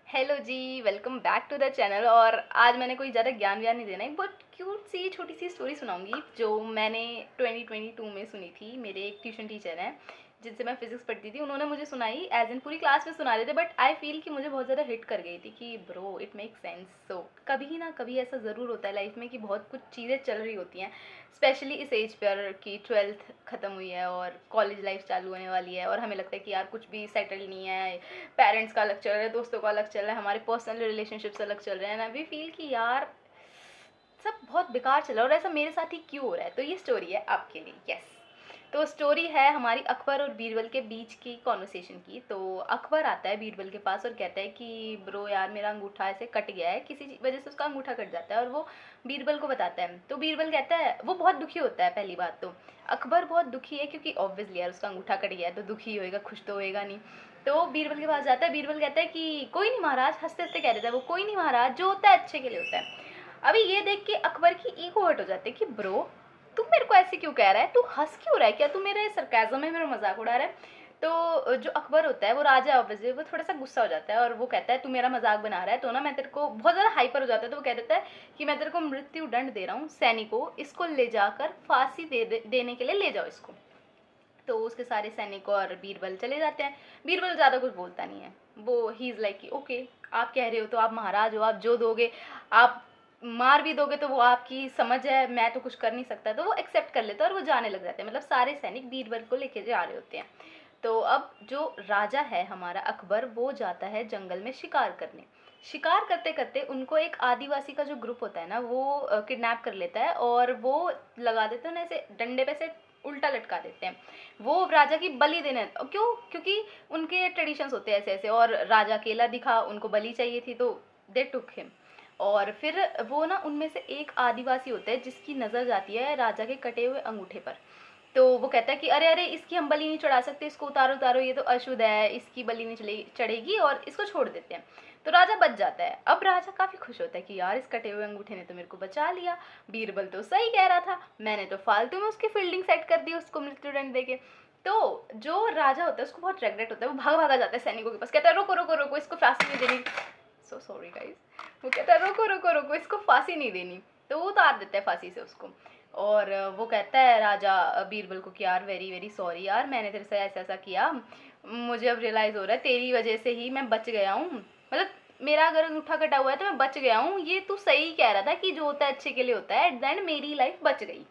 Hello जी, welcome back to the channel. और आज मैंने कोई ज़्यादा ज्ञान व्यान नहीं देना है, बहुत क्यूट सी छोटी सी स्टोरी सुनाऊंगी जो मैंने 2022 में सुनी थी। मेरे एक ट्यूशन टीचर हैं जिनसे मैं फिजिक्स पढ़ती थी, उन्होंने मुझे सुनाई। एज इन पूरी क्लास में सुना रहे थे, बट आई फील कि मुझे बहुत ज़्यादा हिट कर गई थी कि ब्रो इट मेक सेंस। सो कभी ना कभी ऐसा ज़रूर होता है लाइफ में कि बहुत कुछ चीज़ें चल रही होती हैं, स्पेशली इस एज पर कि 12th ख़त्म हुई है और कॉलेज लाइफ चालू होने वाली है और हमें लगता है कि यार कुछ भी सेटल नहीं है, पेरेंट्स का अलग चल रहा है, दोस्तों का अलग चल रहा है, हमारे पर्सनल रिलेशनशिप्स अलग चल रहे हैं, ना वी फील कि यार सब बहुत बेकार चल रहा है और ऐसा मेरे साथ ही क्यों हो रहा है। तो ये स्टोरी है आपके लिए। यस, तो स्टोरी है हमारी अकबर और बीरबल के बीच की कॉन्वर्सेशन की। तो अकबर आता है बीरबल के पास और कहता है कि ब्रो यार मेरा अंगूठा ऐसे कट गया है, किसी वजह से उसका अंगूठा कट जाता है और वो बीरबल को बताता है। तो बीरबल कहता है, वो बहुत दुखी होता है। पहली बात तो अकबर बहुत दुखी है क्योंकि ऑब्वियसली यार उसका अंगूठा कट गया है तो दुखी होएगा, खुश तो होएगा नहीं। तो बीरबल के पास जाता है। बीरबल कहता है कि कोई नहीं महाराज, हंसते हंसते कह देता है वो, कोई नहीं महाराज, जो होता है अच्छे के लिए होता है। अभी ये देख के अकबर की ईगो हर्ट हो जाती है कि ब्रो तू मेरे को ऐसे क्यों कह रहा है, तू हंस क्यों रहा है, क्या तू मेरे सरकाज़म में मेरा मजाक उड़ा रहा है। तो जो अकबर होता है वो राजा है ऑब्वियसली, वो थोड़ा सा गुस्सा हो जाता है और वो कहता है तू मेरा मजाक बना रहा है तो ना मैं तेरे को, बहुत ज़्यादा हाइपर हो जाता है तो वो कह देता है कि मैं तेरे को मृत्यु दंड दे रहा हूँ, सैनिकों इसको ले जाकर फांसी देने के लिए ले जाओ इसको। तो उसके सारे सैनिक और बीरबल चले जाते हैं। बीरबल ज़्यादा कुछ बोलता नहीं है, वो ही इज़ लाइक कि ओके आप कह रहे हो तो आप महाराज हो, आप जो दोगे, आप मार भी दोगे तो वो आपकी समझ है, मैं तो कुछ कर नहीं सकता। तो वो एक्सेप्ट कर लेता है और वो जाने लग जाते हैं, मतलब सारे सैनिक बीरबल को लेके जा रहे होते हैं। तो अब जो राजा है हमारा अकबर, वो जाता है जंगल में शिकार करने। शिकार करते करते उनको एक आदिवासी का जो ग्रुप होता है ना, वो किडनैप कर लेता है और वो लगा देते हैं ना ऐसे डंडे पे से उल्टा लटका देते हैं। वो राजा की बलि देने, क्यों? क्योंकि उनके ट्रेडिशंस होते हैं ऐसे ऐसे, और राजा अकेला दिखा, उनको बलि चाहिए थी तो दे टुक हिम। और फिर वो ना उनमें से एक आदिवासी होता है जिसकी नज़र जाती है राजा के कटे हुए अंगूठे पर। तो वो कहता है कि अरे अरे इसकी हम बलि नहीं चढ़ा सकते, इसको उतारो उतारो, ये तो अशुद्ध है, इसकी बलि नहीं चढ़ेगी और इसको छोड़ देते हैं। तो राजा बच जाता है। अब राजा काफ़ी खुश होता है कि यार इस कटे हुए अंगूठे ने तो मेरे को बचा लिया, बीरबल तो सही कह रहा था, मैंने तो फालतू में उसकी फील्डिंग सेट कर दी उसको मृत्युदंड देके। तो जो राजा होता है उसको बहुत रेगरेट होता है, वो भाग भागा जाता है सैनिकों के पास, कहता है रोको रोको रोको, इसको फांसी नहीं देनी। So sorry guys. वो कहता है रोको रोको रोको, इसको फांसी नहीं देनी। तो वो उतार देता है फांसी से उसको। और वो कहता है राजा बीरबल को कि यार वेरी वेरी सॉरी यार, मैंने तेरे से ऐसा ऐसा किया, मुझे अब रियलाइज़ हो रहा है तेरी वजह से ही मैं बच गया हूँ, मतलब मेरा अगर अंगूठा कटा हुआ है तो मैं बच गया हूँ, ये तू सही कह रहा था कि जो होता है अच्छे के लिए होता है, एट द एंड मेरी लाइफ बच गई।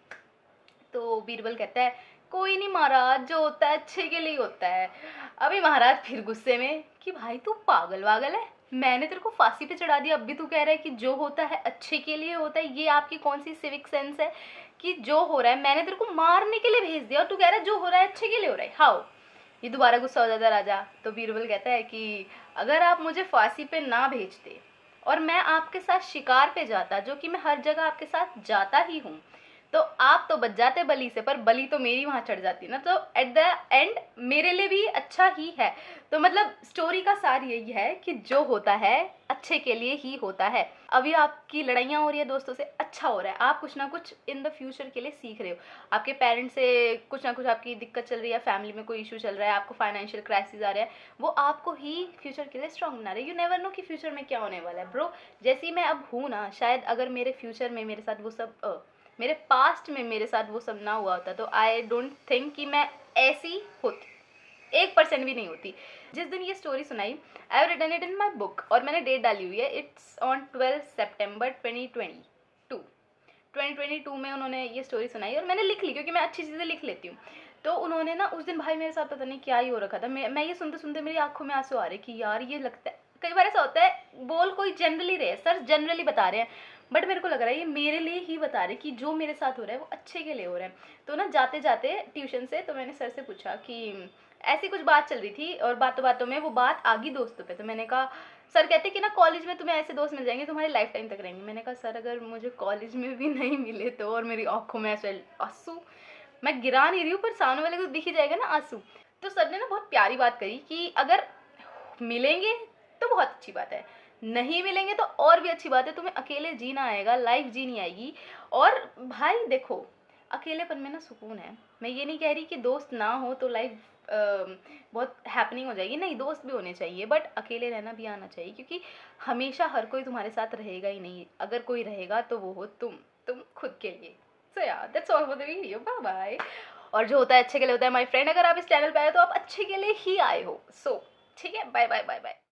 तो बीरबल कहता है कोई नहीं महाराज, जो होता है अच्छे के लिए होता है। अभी महाराज फिर गुस्से में कि भाई तू पागल वागल है, मैंने तेरे को फांसी पे चढ़ा दिया, अब भी तू कह रहा है कि जो होता है अच्छे के लिए होता है। ये आपकी कौन सी सिविक सेंस है कि जो हो रहा है मैंने तेरे को मारने के लिए भेज दिया और तू कह रहा है जो हो रहा है अच्छे के लिए हो रहा है, हाउ? ये दोबारा गुस्सा हो जाता है राजा। तो बीरबल कहता है कि अगर आप मुझे फांसी पे ना भेजते और मैं आपके साथ शिकार पे जाता, जो कि मैं हर जगह आपके साथ जाता ही हूँ, तो आप तो बच जाते बलि से, पर बलि तो मेरी वहां चढ़ जाती ना, तो एट द एंड मेरे लिए भी अच्छा ही है। तो मतलब स्टोरी का सार यही है कि जो होता है अच्छे के लिए ही होता है। अभी आपकी लड़ाइयाँ हो रही है दोस्तों से, अच्छा हो रहा है, आप कुछ ना कुछ इन द फ्यूचर के लिए सीख रहे हो। आपके पेरेंट्स से कुछ ना कुछ आपकी दिक्कत चल रही है, फैमिली में कोई इशू चल रहा है, आपको फाइनेंशियल क्राइसिस आ रहा है, वो आपको ही फ्यूचर के लिए स्ट्रांग बना रहे हैं। यू नेवर नो कि फ्यूचर में क्या होने वाला है ब्रो। जैसी मैं अब हूँ ना, शायद अगर मेरे फ्यूचर में मेरे साथ वो सब मेरे पास्ट में मेरे साथ वो सब ना हुआ होता तो आई डोंट थिंक कि मैं ऐसी होती, 1% भी नहीं होती। जिस दिन ये स्टोरी सुनाई, I have written it in my book और मैंने डेट डाली हुई है, इट्स ऑन 12 सितंबर 2022 में उन्होंने ये स्टोरी सुनाई और मैंने लिख ली क्योंकि मैं अच्छी चीज़ें लिख लेती हूँ। तो उन्होंने ना उस दिन भाई मेरे साथ पता नहीं क्या ही हो रखा था, मैं ये सुनते सुनते मेरी आंखों में आंसू आ रहे कि यार ये लगता है, कई बार ऐसा होता है बोल कोई जनरली रहे, सर जनरली बता रहे हैं, बट मेरे को लग रहा है ये मेरे लिए ही बता रहे कि जो मेरे साथ हो रहा है वो अच्छे के लिए हो रहा है। तो ना जाते जाते ट्यूशन से तो मैंने सर से पूछा कि ऐसी कुछ बात चल रही थी और बातों बातों में वो बात आ गई दोस्तों पे। तो मैंने कहा, सर कहते कि ना कॉलेज में तुम्हें ऐसे दोस्त मिल जाएंगे तुम्हारी लाइफ टाइम तक रहेंगे। मैंने कहा सर अगर मुझे कॉलेज में भी नहीं मिले तो, और मेरी आंखों में ऐसे आंसू, मैं गिरा नहीं रही हूँ पर सामने वाले को दिख ही जाएगा ना आंसू। तो सर ने ना बहुत प्यारी बात करी कि अगर मिलेंगे तो बहुत अच्छी बात है, नहीं मिलेंगे तो और भी अच्छी बात है, तुम्हें अकेले जीना आएगा, लाइफ जीनी आएगी। और भाई देखो, अकेलेपन में ना सुकून है। मैं ये नहीं कह रही कि दोस्त ना हो तो लाइफ बहुत हैपनिंग हो जाएगी। नहीं, दोस्त भी होने चाहिए, बट अकेले रहना भी आना चाहिए, क्योंकि हमेशा हर कोई तुम्हारे साथ रहेगा ही नहीं। अगर कोई रहेगा तो वो हो तुम खुद के लिए। सो या that's all for the video, bye bye. और जो होता है अच्छे के लिए होता है माय फ्रेंड। अगर आप इस चैनल पे आए तो आप अच्छे के लिए ही आए हो। सो ठीक है, बाय बाय बाय बाय।